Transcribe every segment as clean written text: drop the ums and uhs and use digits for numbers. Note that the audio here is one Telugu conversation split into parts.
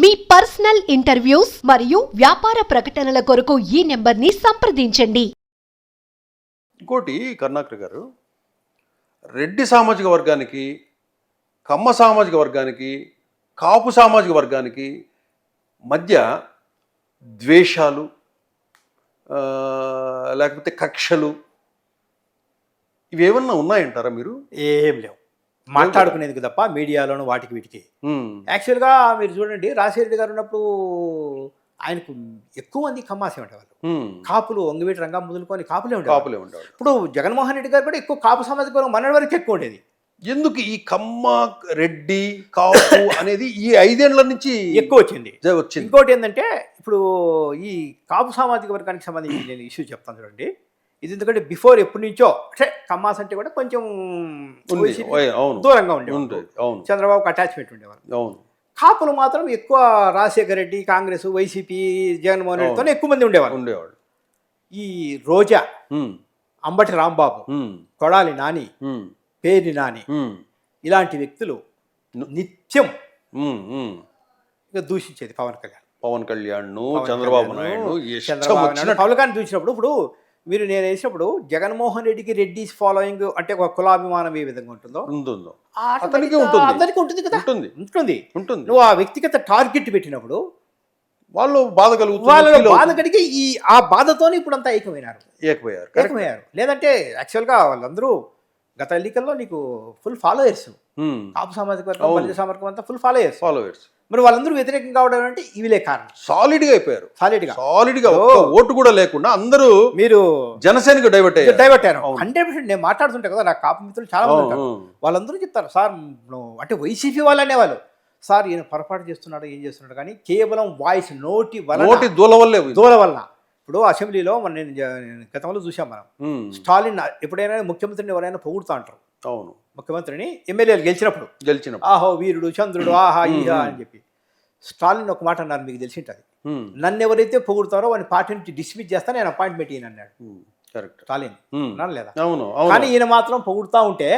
మీ పర్సనల్ ఇంటర్వ్యూస్ మరియు వ్యాపార ప్రకటనల కొరకు ఈ నెంబర్ని సంప్రదించండి. ఇంకోటి కరుణాకర్ గారు, రెడ్డి సామాజిక వర్గానికి, కమ్మ సామాజిక వర్గానికి, కాపు సామాజిక వర్గానికి మధ్య ద్వేషాలు, లేకపోతే కక్షలు ఇవేమన్నా ఉన్నాయంటారా మీరు? ఏం లేవు, మాట్లాడుకునేందుకు తప్ప మీడియాలోను వాటికి వీటికి. యాక్చువల్గా మీరు చూడండి, రాజశేఖర గారు ఉన్నప్పుడు ఆయనకు ఎక్కువ మంది కమ్మాసే ఉండేవాళ్ళు. కాపులు వంగవీటి రంగా మొదలుకొని కాపులే ఉండేవాళ్ళు. ఇప్పుడు జగన్మోహన్ రెడ్డి గారు కూడా ఎక్కువ కాపు సామాజిక వర్గం మన వరకు ఎక్కువ ఉండేది. ఎందుకు ఈ కమ్మ, రెడ్డి, కాపు అనేది ఈ 5 ఏళ్ల నుంచి ఎక్కువ వచ్చింది. ఇంకోటి ఏంటంటే, ఇప్పుడు ఈ కాపు సామాజిక వర్గానికి సంబంధించి నేను ఇష్యూ చెప్తాను చూడండి. ఇది ఎందుకంటే బిఫోర్ ఎప్పటి నుంచో అంటే కమ్మాస్ అంటే కూడా కొంచెం దూరంగా ఉండేవాళ్ళు, చంద్రబాబుకి అటాచ్మెంట్ ఉండేవాళ్ళు. కాపులు మాత్రం ఎక్కువ రాజశేఖర రెడ్డి, కాంగ్రెస్, వైసీపీ, జగన్మోహన్ రెడ్డితో ఎక్కువ మంది ఉండేవాళ్ళు. ఈ రోజా, అంబటి రాంబాబు, కొడాలి నాని, పేర్ని నాని ఇలాంటి వ్యక్తులు నిత్యం ఇక దూషించేది పవన్ కళ్యాణ్, చంద్రబాబు నాయుడు. పవన్ కళ్యాణ్ దూషించినప్పుడు, ఇప్పుడు మీరు నేను వేసినప్పుడు జగన్మోహన్ రెడ్డికి రెడ్డిస్ ఫాలోయింగ్ అంటే ఒక కులాభిమానం ఏ విధంగా ఉంటుందో అందరికీ ఉంటుంది కదా. ఉంటుంది. నువ్వు ఆ వ్యక్తిగత టార్గెట్ పెట్టినప్పుడు వాళ్ళు బాధ కలిగి ఆ బాధతోనే ఇప్పుడు అంతా ఏకమయ్యారు. లేదంటే యాక్చువల్గా వాళ్ళందరూ గత ఎన్నికల్లో నీకు ఫుల్ ఫాలోయర్స్, కాపు సామాజిక వర్గం, బలిజ సామాజిక వర్గం అంతా ఫుల్ ఫాలోయర్స్. మరి వాళ్ళందరూ వ్యతిరేకం కావడం అంటే ఇవిలే కారణం. సాలిడ్ గా అయిపోయారు. సాలిడ్ గా ఓటు కూడా లేకుండా అందరూ మీరు జనసేనకు డైవర్ట్ అయ్యారు. 100%. నేను మాట్లాడుతుంటా కదా, నాకు కాపు మిత్రులు చాలా మంది ఉంటారు. వాళ్ళందరూ చెప్తారు, సార్ అంటే వైసీపీ వాళ్ళు అనేవాళ్ళు, సార్ ఈయన పొరపాటు చేస్తున్నాడు, ఏం చేస్తున్నాడు, కానీ కేవలం వాయిస్ నోటి దూల వల్ల. ఇప్పుడు అసెంబ్లీలో నేను గతంలో చూసాం మనం, స్టాలిన్ ఎప్పుడైనా ముఖ్యమంత్రిని ఎవరైనా పొగుడుతూ అంటారు. అవును, ముఖ్యమంత్రిని ఎమ్మెల్యేలు గెలిచినప్పుడు ఆహో వీరుడు, చంద్రుడు, ఆహా ఈహా అని చెప్పి. స్టాలిన్ ఒక మాట అన్నారు, మీకు తెలిసి ఉంటుంది, నన్ను ఎవరైతే పొగుడుతారో వాడిని పార్టీ నుంచి డిస్మిస్ చేస్తా, నేను అపాయింట్మెంట్ ఈయన అన్నాడు స్టాలిన్. లేదా? కానీ ఈయన మాత్రం పొగుడుతూ ఉంటే,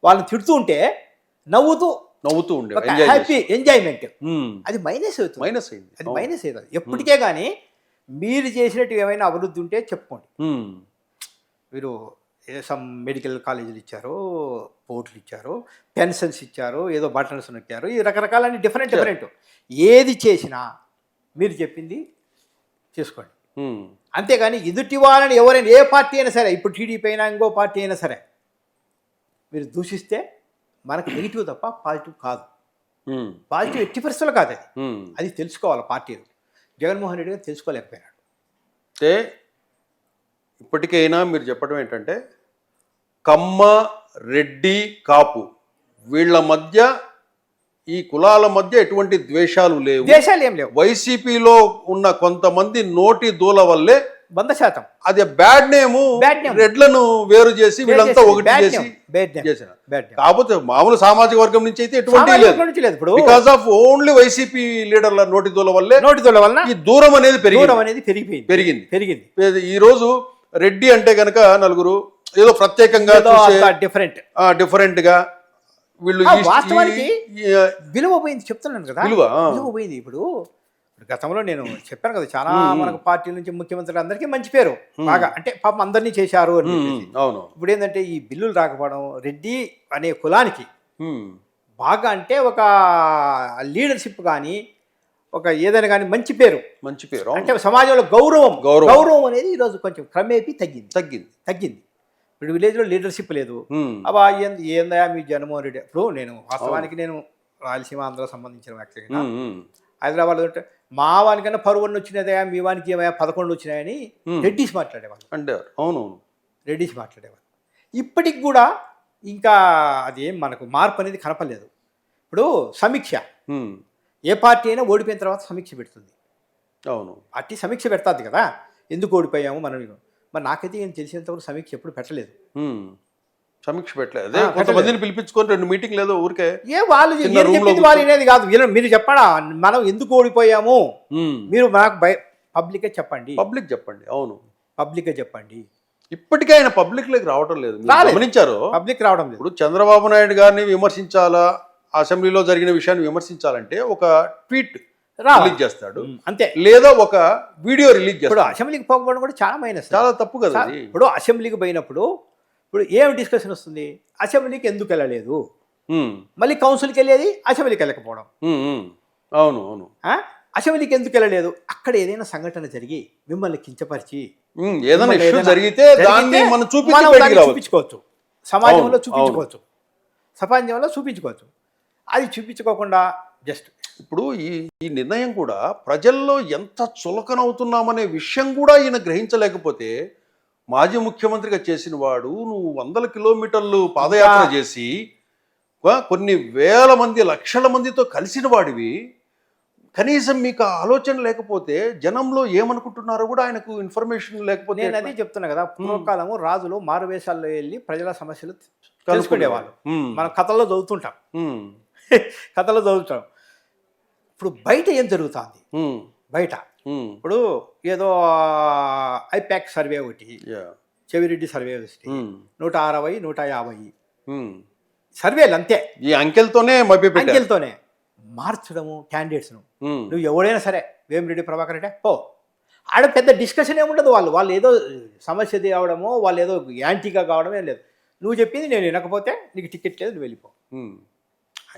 వాళ్ళని తిడుతూ ఉంటే నవ్వుతూ ఉండే హ్యాపీ ఎంజాయ్మెంట్. అది మైనస్ అవుతుంది ఎప్పటికే. కానీ మీరు చేసినట్టు ఏమైనా అభివృద్ధి ఉంటే చెప్పుకోండి. మీరు సమ్ మెడికల్ కాలేజీలు ఇచ్చారు, పోర్టులు ఇచ్చారు, పెన్షన్స్ ఇచ్చారు, ఏదో బటన్స్ నొక్కారు, ఈ రకరకాలని డిఫరెంట్ ఏది చేసినా మీరు చెప్పింది చేసుకోండి. అంతేగాని ఎదుటి వాళ్ళని ఎవరైనా ఏ పార్టీ అయినా సరే, ఇప్పుడు టీడీపీ అయినా ఇంకో పార్టీ అయినా సరే, మీరు దూషిస్తే మనకు నెగిటివ్ తప్ప పాజిటివ్ కాదు. పాజిటివ్ ఎట్టి పరిస్థితులు కాదు. అది తెలుసుకోవాలి పార్టీలు. జగన్మోహన్ రెడ్డి గారు తెలుసుకోలేకపోయినాడు. ఇప్పటికైనా మీరు చెప్పడం ఏంటంటే, కమ్మ, రెడ్డి, కాపు వీళ్ళ మధ్య, ఈ కులాల మధ్య ఎటువంటి ద్వేషాలు లేవు. ఏం లేవు. వైసీపీలో ఉన్న కొంతమంది నోటి దూల వల్లే 100% అది బ్యాడ్ నేమ్, రెడ్లను వేరు చేసి వీళ్ళంతా ఒకటి చేసిన. కాకపోతే మామూలు సామాజిక వర్గం నుంచి అయితే ఎటువంటి లేదు. బికాస్ ఆఫ్ ఓన్లీ వైసీపీ లీడర్ల నోటి దూల వల్ల ఈ దూరం అనేది పెరిగింది. ఈ రోజు రెడ్డి అంటే గనక నలుగురు ఏదో ప్రత్యేకంగా డిఫరెంట్ గా వీళ్ళు వాస్తవానికి విలువ పోయింది. చెప్తున్నాను కదా, విలువ పోయింది. ఇప్పుడు గతంలో నేను చెప్పాను కదా, చాలా మనకు పార్టీ నుంచి ముఖ్యమంత్రులు అందరికీ మంచి పేరు, బాగా అంటే పాపం అందరినీ చేశారు అని. ఇప్పుడు ఏంటంటే ఈ బిల్లులు రాకపోవడం, రెడ్డి అనే కులానికి బాగా అంటే ఒక లీడర్షిప్ కానీ, ఒక ఏదైనా కానీ మంచి పేరు అంటే సమాజంలో గౌరవం అనేది ఈరోజు కొంచెం క్రమేపీ తగ్గింది. ఇప్పుడు విలేజ్లో లీడర్షిప్ లేదు. అబ్బా ఏందా మీ జగన్మోహన్ రెడ్డి. ఇప్పుడు నేను వాస్తవానికి నేను రాయలసీమ ఆంధ్ర సంబంధించిన వ్యక్తిగా హైదరాబాద్ ఉంటే మా వానికన్నా 10 వచ్చినదా, మీ వానికి ఏమయ్యా 11 వచ్చినాయని రెడ్డిస్ మాట్లాడేవాళ్ళు. రెడ్డిస్ మాట్లాడేవాళ్ళు. ఇప్పటికి కూడా ఇంకా అదేం మనకు మార్పు అనేది కనపలేదు. ఇప్పుడు సమీక్ష, ఏ పార్టీ అయినా ఓడిపోయిన తర్వాత సమీక్ష పెడుతుంది. పార్టీ సమీక్ష పెడతాది కదా, ఎందుకు ఓడిపోయాము మనం. మరి నాకైతే ఏం తెలిసినంతవరకు సమీక్ష ఎప్పుడు పెట్టలేదు. కొంతమందిని పిలిపించుకొని 2 మీటింగ్ లేదో ఊరికే వాళ్ళు అనేది కాదు. మీరు చెప్పడా మనం ఎందుకు ఓడిపోయాము, మీరు నాకు పబ్లిక్ చెప్పండి. అవును, పబ్లిక్ చెప్పండి. ఇప్పటికే ఆయన పబ్లిక్ లోకి రావడం లేదు. గమనించారు, పబ్లిక్ రావడం లేదు. ఇప్పుడు చంద్రబాబు నాయుడు గారిని విమర్శించాలా, అసెంబ్లీలో జరిగిన విషయాన్ని విమర్శించాలంటే ఒక ట్వీట్ రిలీజ్ చేస్తాడు, అంతే. లేదా ఒక వీడియో రిలీజ్ ఇప్పుడు చేస్తాడు. అసెంబ్లీకి పోకపోవడం కూడా చాలా మైనస్, చాలా తప్పు కదా అది. ఇప్పుడు అసెంబ్లీకి పోయినప్పుడు ఇప్పుడు ఏం డిస్కషన్ వస్తుంది, అసెంబ్లీకి ఎందుకు వెళ్ళలేదు, మళ్ళీ కౌన్సిల్కి వెళ్ళేది అసెంబ్లీకి వెళ్ళకపోవడం. అవును అవును. అసెంబ్లీకి ఎందుకు వెళ్ళలేదు, అక్కడ ఏదైనా సంఘటన జరిగి మిమ్మల్ని కించపరిచి ఏదైనా ఇష్యూ జరిగితే దాన్ని మనం చూపించుకోవచ్చు, సమాజంలో చూపించుకోవచ్చు, సమాజంలో చూపించుకోవచ్చు. అది చూపించుకోకుండా జస్ట్ ఇప్పుడు ఈ నిర్ణయం కూడా ప్రజల్లో ఎంత చులకనవుతున్నామనే విషయం కూడా ఈయన గ్రహించలేకపోతే, మాజీ ముఖ్యమంత్రిగా చేసిన వాడు నువ్వు 100 కిలోమీటర్లు పాదయాత్ర చేసి కొన్ని వేల మంది లక్షల మందితో కలిసిన వాడివి, కనీసం మీకు ఆలోచన లేకపోతే జనంలో ఏమనుకుంటున్నారో కూడా ఆయనకు ఇన్ఫర్మేషన్ లేకపోతే. నేను అదే చెప్తున్నా కదా, పూర్వకాలము రాజులు మారువేషాల్లో వెళ్ళి ప్రజల సమస్యలు తెలుసుకునేవాళ్ళు. మనం కథల్లో చదువుతుంటాం, కథలో చదువుతాం. ఇప్పుడు బయట ఏం జరుగుతుంది, బయట ఇప్పుడు ఏదో ఐపాక్ సర్వే ఒకటి, చెవిరెడ్డి సర్వే ఒకటి, 160, 150 సర్వేలు అంతే. ఈ అంకెలతోనే అంకెలతోనే మార్చడము క్యాండిడేట్స్ను. నువ్వు ఎవడైనా సరే వేమిరెడ్డి ప్రభాకర్ రెడ్డి పో, ఆడ పెద్ద డిస్కషన్ ఏముండదు. వాళ్ళు ఏదో సమస్య తేవడమో వాళ్ళు ఏదో యాంటీగా కావడమే లేదు. నువ్వు చెప్పింది నేను వినకపోతే నీకు టికెట్ లేదు, నువ్వు వెళ్ళిపో.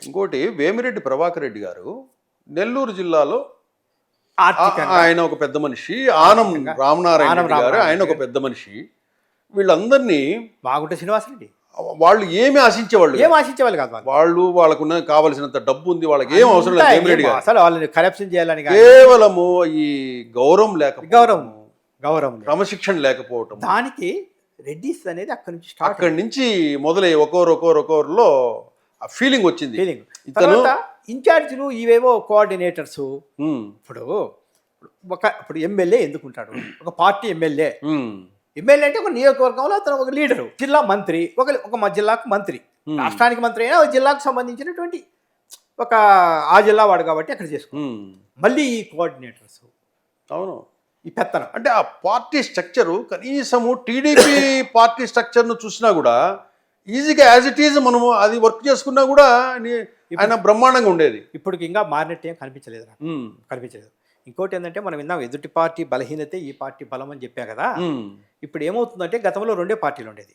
ఇంకోటి, వేమిరెడ్డి ప్రభాకర్ రెడ్డి గారు నెల్లూరు జిల్లాలో ఆయన ఒక పెద్ద మనిషి, ఆనం రామనారాయణ గారు ఆయన ఒక పెద్ద మనిషి. వీళ్ళందరినీ మాగుంట శ్రీనివాసరెడ్డి వాళ్ళు ఏమి ఆశించేవాళ్ళు కాదు. వాళ్ళకున్న కావలసినంత డబ్బు ఉంది, వాళ్ళకి ఏం అవసరం లేదు. వేమిరెడ్డి గారు అసలు వాళ్ళని కరప్షన్ చేయాలని కేవలము ఈ గౌరవం గౌరవం క్రమశిక్షణ లేకపోవటం, దానికి రెడ్డిస్ అనేది అక్కడి నుంచి మొదలై ఒక్కొక్కరిలో ఆ ఫీలింగ్ వచ్చింది. తర్వాత ఇన్ఛార్జీలు ఇవేవో కోఆర్డినేటర్స్. ఇప్పుడు ఎమ్మెల్యే ఎందుకుంటాడు, ఒక పార్టీ ఎమ్మెల్యే అంటే ఒక నియోజకవర్గంలో అతను ఒక లీడరు, జిల్లా మంత్రి, ఒక జిల్లాకు మంత్రి, రాష్ట్రానికి మంత్రి అయినా ఒక జిల్లాకు సంబంధించినటువంటి ఒక ఆ జిల్లా వాడు కాబట్టి అక్కడ చేసుకో. మళ్ళీ ఈ కోఆర్డినేటర్స్, అవును, ఈ పెత్తనం అంటే ఆ పార్టీ స్ట్రక్చరు కనీసము టీడీపీ పార్టీ స్ట్రక్చర్ను చూసినా కూడా ఈజీగా యాజ్ ఇట్ ఈజ్ మనము అది వర్క్ చేసుకున్నా కూడా ఆయన బ్రహ్మాండంగా ఉండేది. ఇప్పుడు ఇంకా మారినట్టు ఏం కనిపించలేదు నాకు, కనిపించలేదు. ఇంకోటి ఏంటంటే మనం విన్నాం ఎదుటి పార్టీ బలహీనతే ఈ పార్టీ బలం అని చెప్పా కదా. ఇప్పుడు ఏమవుతుందంటే గతంలో 2 పార్టీలు ఉండేది.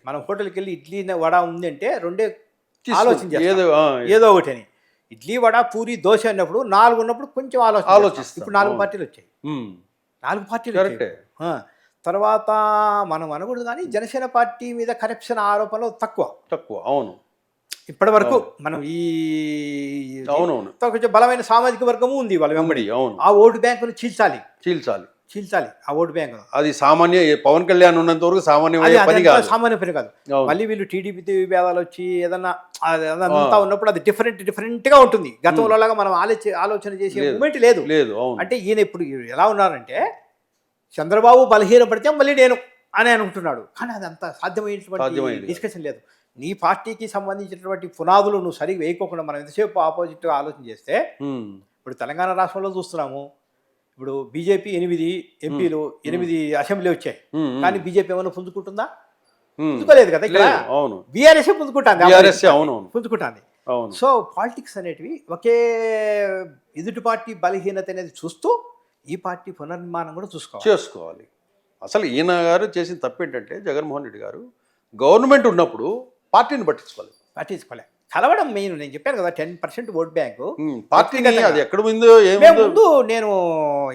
మనం హోటల్కి వెళ్ళి ఇడ్లీ వడ ఉంది అంటే 2 ఆలోచన ఏదో ఒకటి అని. ఇడ్లీ వడ పూరి దోశ అన్నప్పుడు 4 ఉన్నప్పుడు కొంచెం ఆలోచిస్తాం. ఇప్పుడు 4 పార్టీలు వచ్చాయి, 4 పార్టీలు. తర్వాత మనం అనకూడదు కానీ జనసేన పార్టీ మీద కరప్షన్ ఆరోపణలు తక్కువ. అవును, ఇప్పటి వరకు మనం ఈ కొంచెం బలమైన సామాజిక వర్గము ఉంది వాళ్ళ వెంబడి. ఆ ఓటు బ్యాంకును చీల్చాలి ఆ ఓటు బ్యాంకు. అది సామాన్య పవన్ కళ్యాణ్ ఉన్నంత వరకు సామాన్య పని కాదు. మళ్ళీ వీళ్ళు టీడీపీ విభేదాలు వచ్చి ఏదన్నా అదంతా ఉన్నప్పుడు అది డిఫరెంట్ గా ఉంటుంది. గతంలో లాగా మనం ఆలోచన చేసే మూమెంట్ లేదు. అంటే ఈయన ఇప్పుడు ఎలా ఉన్నారంటే చంద్రబాబు బలహీన పడితే మళ్ళీ నేను అని అనుకుంటున్నాడు. కానీ అది అంత సాధ్యమైనటువంటి డిస్కషన్ లేదు. నీ పార్టీకి సంబంధించినటువంటి పునాదులు నువ్వు సరిగ్గా వేయకోకుండా మనం ఎంతసేపు ఆపోజిట్గా ఆలోచన చేస్తే, ఇప్పుడు తెలంగాణ రాష్ట్రంలో చూస్తున్నాము. ఇప్పుడు బీజేపీ 8 ఎంపీలు 8 అసెంబ్లీ వచ్చాయి, కానీ బీజేపీ ఏమైనా పుంజుకుంటుందా? పుంజుకోలేదు కదా. ఇక్కడ బీఆర్ఎస్ పుంజుకుంటుంది. సో పాలిటిక్స్ అనేటివి ఒకే ఎదుటి పార్టీ బలహీనత అనేది చూస్తూ ఈ పార్టీ పునర్నిర్మాణం కూడా చేసుకోవాలి. అసలు ఈయన గారు చేసిన తప్పు ఏంటంటే, జగన్మోహన్ రెడ్డి గారు గవర్నమెంట్ ఉన్నప్పుడు పార్టీని పట్టించుకోలే. కలవడం మెయిన్. నేను చెప్పాను కదా 10% ఓట్ బ్యాంకు పార్టీని. అది ఎక్కడ ముందు నేను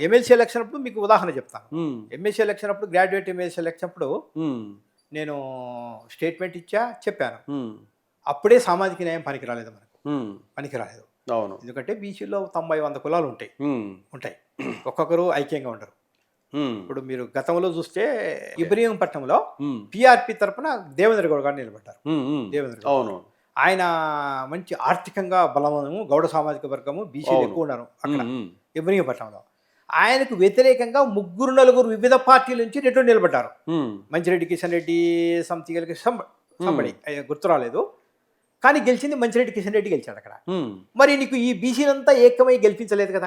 ఎమ్మెల్సీ ఎలక్షన్ అప్పుడు మీకు ఉదాహరణ చెప్తాను. ఎమ్మెల్సీ ఎలక్షన్ అప్పుడు, గ్రాడ్యుయేట్ ఎమ్మెల్సీ ఎలక్షన్ అప్పుడు నేను స్టేట్మెంట్ చెప్పాను. అప్పుడే సామాజిక న్యాయం పనికిరాలేదు మనకు, అవును. ఎందుకంటే బీసీలో 90-100 కులాలు ఉంటాయి. ఒక్కొక్కరు ఐక్యంగా ఉండరు. ఇప్పుడు మీరు గతంలో చూస్తే ఇబ్రహీంపట్నంలో పిఆర్పి తరఫున దేవేంద్ర గౌడ్ గారు నిలబడ్డారు. ఆయన మంచి ఆర్థికంగా బలము, గౌడ సామాజిక వర్గము, బీసీలు ఎక్కువ ఉన్నారు అక్కడ ఇబ్రహీంపట్నంలో. ఆయనకు వ్యతిరేకంగా 3-4 వివిధ పార్టీల నుంచి రెడ్డి నిలబడ్డారు. మంచిరెడ్డి కిషన్ రెడ్డి సంబడి గుర్తు రాలేదు, కానీ గెలిచింది మంచిరెడ్డి కిషన్ రెడ్డి గెలిచాడు అక్కడ. మరి నీకు ఈ బీసీలంతా ఏకమై గెలిపించలేదు కదా,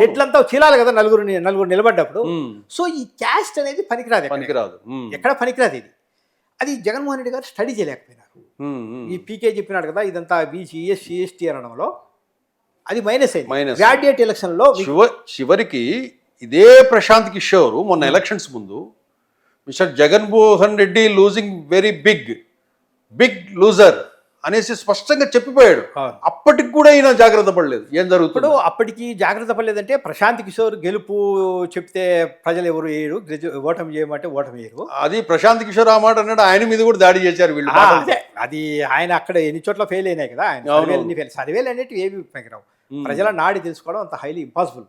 రెడ్లంతా చీలాలి కదా నలుగురు నిలబడ్డప్పుడు. సో ఈ క్యాస్ట్ అనేది పనికిరాదు, ఎక్కడ పనికిరాదు. అది జగన్మోహన్ రెడ్డి గారు స్టడీ చేయలేకపోయినారు. ఈ పీకే చెప్పినాడు కదా, ఇదంతా బీసీ ఎస్సీ ఎస్టీ అనడంలో అది మైనస్ అయింది. Minus. గ్రాడ్యుయేట్ ఎలక్షన్లో చివరికి ఇదే ప్రశాంత్ కిషోర్ మొన్న ఎలక్షన్స్ ముందు mister Jaganmohan Reddy losing very big loser అనేసి స్పష్టంగా చెప్పిపోయాడు. అవును. అప్పటికి కూడా ఈయన జాగ్రత్త పడలేదు ఏం ఇప్పుడు జరుగుతుందో. అప్పటికి జాగ్రత్త పడలేదంటే ప్రశాంత్ కిషోర్ గెలుపు చెప్తే ప్రజలు ఎవరు వేయరు, ఓటమి చేయమంటే ఓటమి వేయరు. అది ప్రశాంత్ కిషోర్ ఆ మాట అన్నాడు, ఆయన మీద కూడా దాడి చేశారు వీళ్ళు. అదే అది ఆయన అక్కడ ఎన్ని చోట్ల ఫెయిల్ అయినాయి కదా, ఆయన సర్వేలు అనేవి ఏవి పనికిరావు. ప్రజల నాడి తెలుసుకోవడం అంత హైలీ ఇంపాసిబుల్.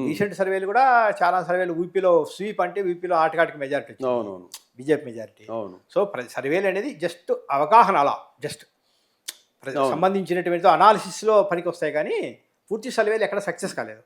రీసెంట్ సర్వేలు కూడా చాలా సర్వేలు ఊపీలో స్వీప్ అంటే ఊపీలో ఆటకాటికి మెజారిటీ వచ్చింది, అవునవును బీజేపీ మెజారిటీ. అవును. సో సర్వేలు అనేది జస్ట్ అవగాహన, అలా జస్ట్ సంబంధించినటువంటి అనాలిసిస్లో పనికి వస్తాయి కానీ పూర్తి సర్వేలు ఎక్కడ సక్సెస్ కాలేదు.